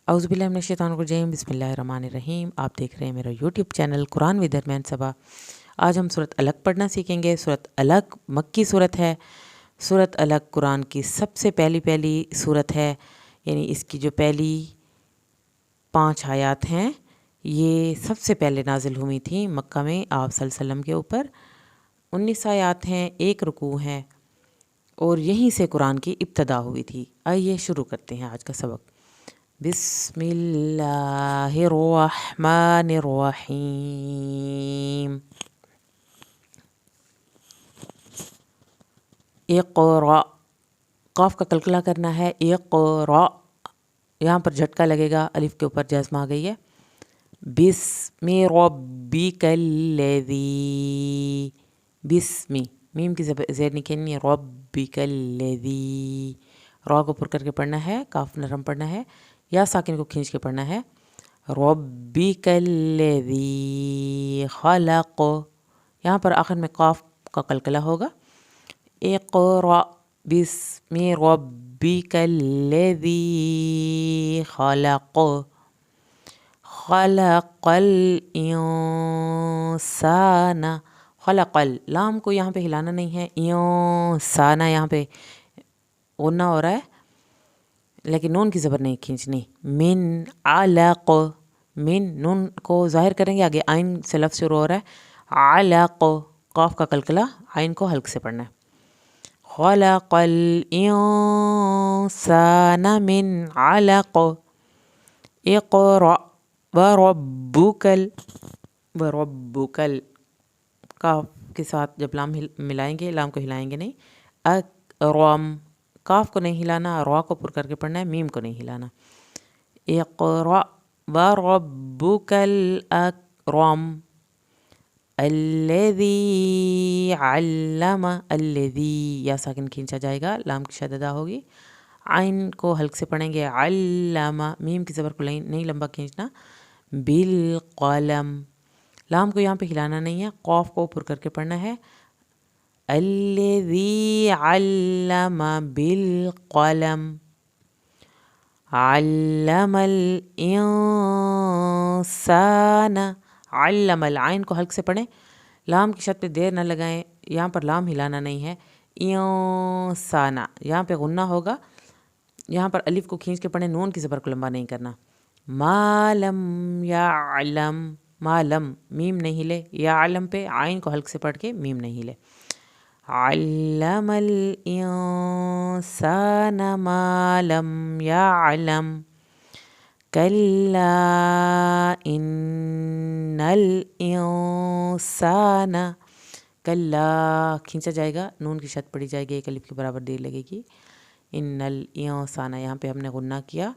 औज़ुबिल्लाहि मिनश्शैतानिर्रजीम बिस्मिल्लाहिर्रहमानिर्रहीम। आप देख रहे हैं मेरा यूट्यूब चैनल कुरान विद दरमियान सबा। आज हम सूरत अलग पढ़ना सीखेंगे। सूरत अलग मक्की सूरत है। सूरत अलग कुरान की सबसे पहली सूरत है, यानी इसकी जो पहली 5 आयात हैं ये सबसे पहले नाजिल हुई थी मक्का में आप सल्लल्लाहु अलैहि वसल्लम के ऊपर। 19 आयात हैं, एक रुकू है और यहीं से कुरान की इब्तदा हुई थी। आइए शुरू करते हैं आज का सबक। बिस्मिल्लाहिर्रहमानिर्रहीम। इक़रा, काफ का कलकला करना है। इक़रा, यहाँ पर झटका लगेगा, अलिफ के ऊपर जज़्म आ गई है। बिस्मि रब्बिकल्लज़ी, बिस्मि, मीम की ज़ेर नहीं खेलनी है। रब्बिकल्लज़ी, रॉ को पुर करके पढ़ना है, काफ नरम पढ़ना है, या साकिन को खींच के पढ़ना है। रब्बिकल्लज़ी खलक़, यहाँ पर आखिर में काफ का कलकला होगा। इक़रा बिस्मि रब्बिकल्लज़ी खलक़, खलक़ल इंसान, खलक़ल, लाम को यहाँ पे हिलाना नहीं है। इंसाना यहाँ पे गुन्ना हो रहा है, लेकिन नून की ज़बर नहीं खींचनी। मिन अलक़, मिन, नून को ज़ाहिर करेंगे, आगे आइन से लफ्ज़ शुरू हो रहा है। अलक़, काफ का कलकला, आइन को हल्क से पढ़ना है। खलक़ल इंसान मिन अलक़, इक़रा वरब्बुकल, काफ के साथ जब लाम मिलाएंगे, लाम को हिलाएंगे नहीं। अकरम, काफ को नहीं हिलाना, रॉ को पुर करके पढ़ना है, मीम को नहीं हिलाना। इक़रा वरब्बुकल अकरम, अल्लज़ी अल्लम, अल्लज़ी या साकिन खींचा जाएगा, लाम की शद्दा होगी। आइन को हल्क से पढ़ेंगे। अल्लम, मीम की ज़बर को नहीं लंबा खींचना। बिल कलम, लाम को यहाँ पे हिलाना नहीं है, कौफ को पुर करके पढ़ना है। अल्लज़ी अल्लम बिल कलम, अल्लमल इंसान, अल्लमल, आइन को हल्क से पढ़ें, लाम की शद पे देर न लगाएं, यहाँ पर लाम हिलाना नहीं है। इंसाना, यहाँ पे गुन्ना होगा, यहाँ पर अलिफ को खींच के पढ़ें, नून की ज़बर को लंबा नहीं करना। मालम या अलम, मालम, मीम नहीं हिले, या अलम पे आइन को हल्क से पढ़ के मीम नहीं हिले। अल्लमल इंसान मालम यअलम, कल्ला इन्नल इंसान, कल्ला खींचा जाएगा, नून की शद पड़ी जाएगी, एक अलिफ के बराबर देर लगेगी। इन्नल इंसान, यहाँ पे हमने गुन्ना किया,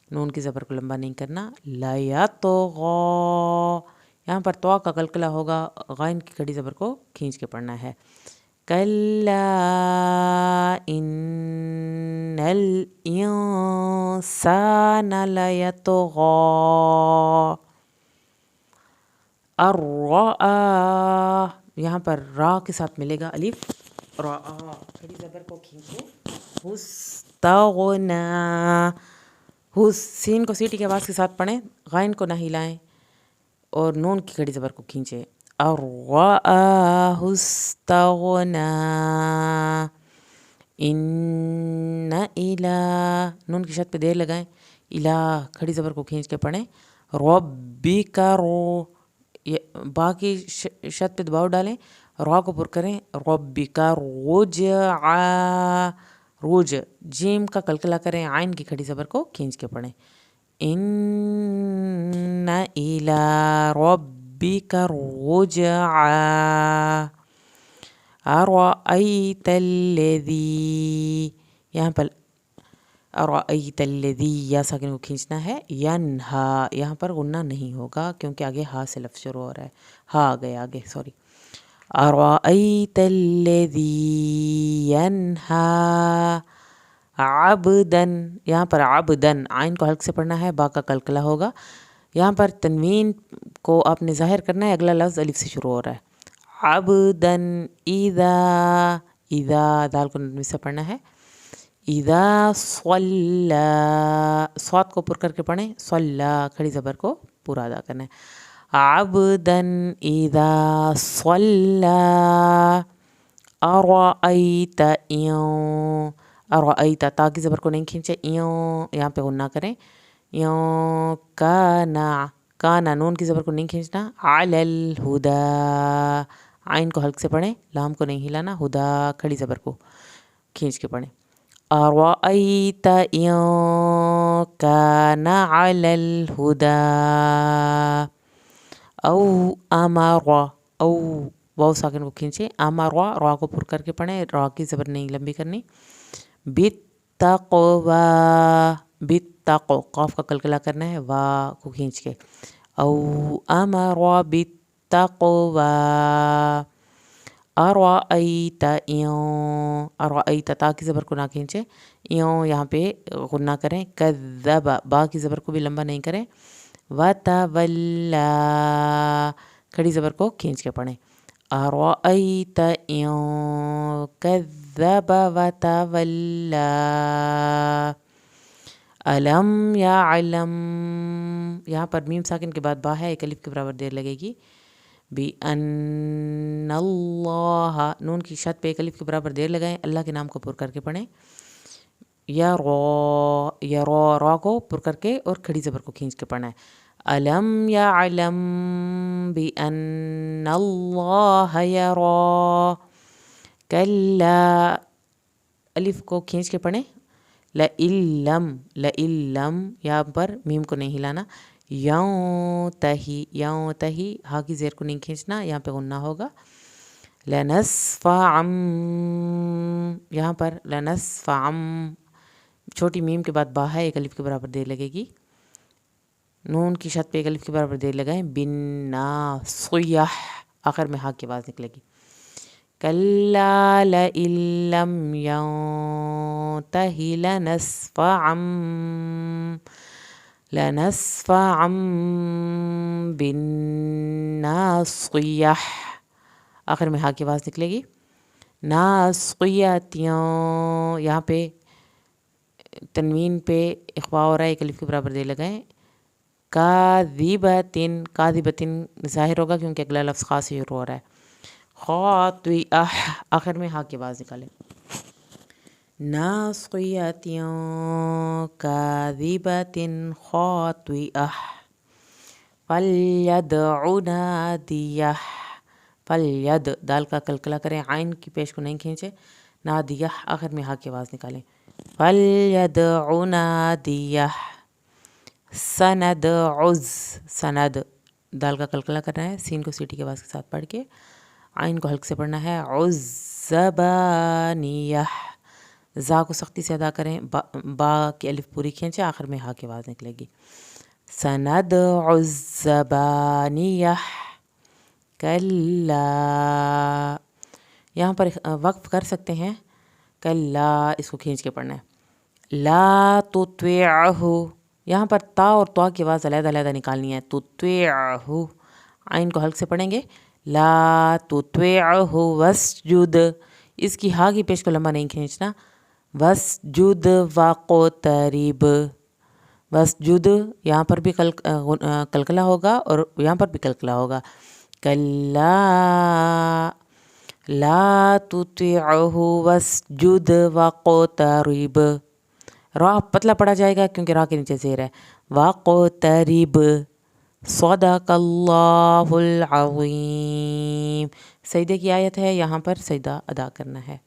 नून की ज़बर को लंबा नहीं करना। लयतग़ा, यहाँ पर तो का कलकला होगा, गाइन की खड़ी ज़बर को खींच के पढ़ना है। कल्ला इन्नल इंसान लयतग़ा, अर्रआ, यहाँ पर रा के साथ मिलेगा अलिफ, रा, खड़ी ज़बर को खींचे। हुस्तग़ना, सीन को सीटी की आवाज़ के साथ पढ़ें, गाइन को ना हिलाएं और नून की खड़ी ज़बर को खींचे। हुस्तग़ना, इन्ना इला, नून की शद पे देर लगाएं, इला खड़ी ज़बर को खींच के पढ़ें। रब्बिका, रो, बाकी शद पे दबाव डालें, रा को पुर करें। रब्बिका रुजआ, रोज, जीम का कलकला करें, आइन की खड़ी ज़बर को खींच के पढ़ें। इन्ना इला रब्बिका रुजआ, अरअयतल्लज़ी, यहाँ पर अरअयतल्लज़ी या साकिन को खींचना है। यन्हा, यहाँ पर गुन्ना नहीं होगा क्योंकि आगे हा से लफ्ज़ शुरू हो रहा है, हा आ गया आगे, सॉरी। अरअयतल्लज़ी यन्हा आबदन, यहाँ पर आबदन, आइन को हल्क से पढ़ना है, बा का कलकला होगा। यहाँ पर तनवीन को आपने ज़ाहिर करना है, अगला लफ्ज़ अलिफ से शुरू हो रहा है। आबदन इज़ा, इज़ा दाल को नरमी से पढ़ना है। اذا صلی، صوت کو پر کر کے پڑھیں، صلی کھڑی زبر کو پورا ادا کرنا ہے. عبدن اذا صلی ارأیت ایوں، ارأیت تا کی زبر کو نہیں کھینچے، ایوں یہاں پہ غنہ کریں، یوں کانا، کانا نون کی زبر کو نہیں کھینچنا، علی الہدا عین کو حلق سے پڑھیں، لام کو نہیں ہلانا، ہدا کھڑی زبر کو کھینچ کے پڑھیں. ارأیت ایوں کانا علی الہدا او امر، او واو ساکن کو کھینچے، امر را کو پر کر کے پڑھیں، را کی زبر نہیں لمبی کرنی. بالتقوی، بالتقو قاف کا قلقلہ کرنا ہے، وا کو کھینچ کے، او امر بالتقوی. ارأیت ایوں، ارأیت تا کی زبر کو نہ کھینچے، ایوں یہاں پہ غنہ کریں، کذب با کی زبر کو بھی لمبا نہیں کریں، وتولی کھڑی زبر کو کھینچ کے پڑھیں. ارأیت ایوں کذب وتولی. علم یعلم، یہاں پر میم ساکن کے بعد با ہے، ایک الف کے برابر دیر لگے گی. بِأَنَّ اللہ، نون کی شد پہ ایک الف کے برابر دیر لگائیں، اللہ کے نام کو پر کر کے پڑھیں. یرا، را کو پر کر کے اور کھڑی زبر کو کھینچ کے پڑھنا ہے. علم یعلم بِأَنَّ اللہ یرا. کلا، الف کو کھینچ کے پڑھیں، لَإِلَّمْ، لَإِلَّمْ یہاں پر میم کو نہیں ہلانا. یونتہی، یونتہی ہا کی زیر کو نہیں کھینچنا، یہاں پہ غنہ ہوگا. لنصفعا، یہاں پر لنصفعا چھوٹی میم کے بعد با ہے، ایک الف کے برابر دیر لگے گی، نون کی شد پہ ایک الف کے برابر دیر لگائیں. بالناصیہ، آخر میں ہا کی آواز نکلے گی. کلا لئن لم ينتہ لنصفعا، لنصفعا بالناصیہ، آخر میں ہا کی آواز نکلے گی. ناصیتیوں، یہاں پہ تنوین پہ اخفا ہو رہا ہے، ایک الف کے برابر دیر لگائیں. کاذبتن، کاذبتن ظاہر ہوگا کیونکہ اگلا لفظ خاص سے شروع ہو رہا ہے. خاطئہ، آخر میں ہا کی آواز نکالیں. ناصیتیوں کاذبتن خاطئہ. فلیدع نادیہ، فلید دال کا قلقلہ کریں، عین کی پیش کو نہیں کھینچے، نادیہ آخر میں ہا کی آواز نکالیں. فلیدع نادیہ. سندعز، سند دال کا قلقلہ کرنا ہے، سین کو سیٹی کی آواز کے ساتھ پڑھ کے، عین کو حلق سے پڑھنا ہے. عزبانیہ، زا کو سختی سے ادا کریں، با کی الف پوری کھینچے، آخر میں ہا کی آواز نکلے گی. سندع الزبانیہ. کلا، یہاں پر وقف کر سکتے ہیں، کلا اس کو کھینچ کے پڑھنا ہے. لا تطیعہ، یہاں پر تا اور طا کی آواز علیحدہ علیحدہ نکالنی ہے. تطیعہ عین کو حلق سے پڑھیں گے. لا تطیعہ واسجد، اس کی ہا کی پیش کو لمبا نہیں کھینچنا. واسجد واقترب، واسجد یہاں پر بھی قلقلہ ہوگا اور یہاں پر بھی قلقلہ ہوگا. کلا لا تطیعہ واسجد واقترب، را پتلا پڑا جائے گا کیونکہ را کے نیچے زیر ہے. واقترب. صدق اللہ العظیم. سجدے کی آیت ہے، یہاں پر سجدہ ادا کرنا ہے.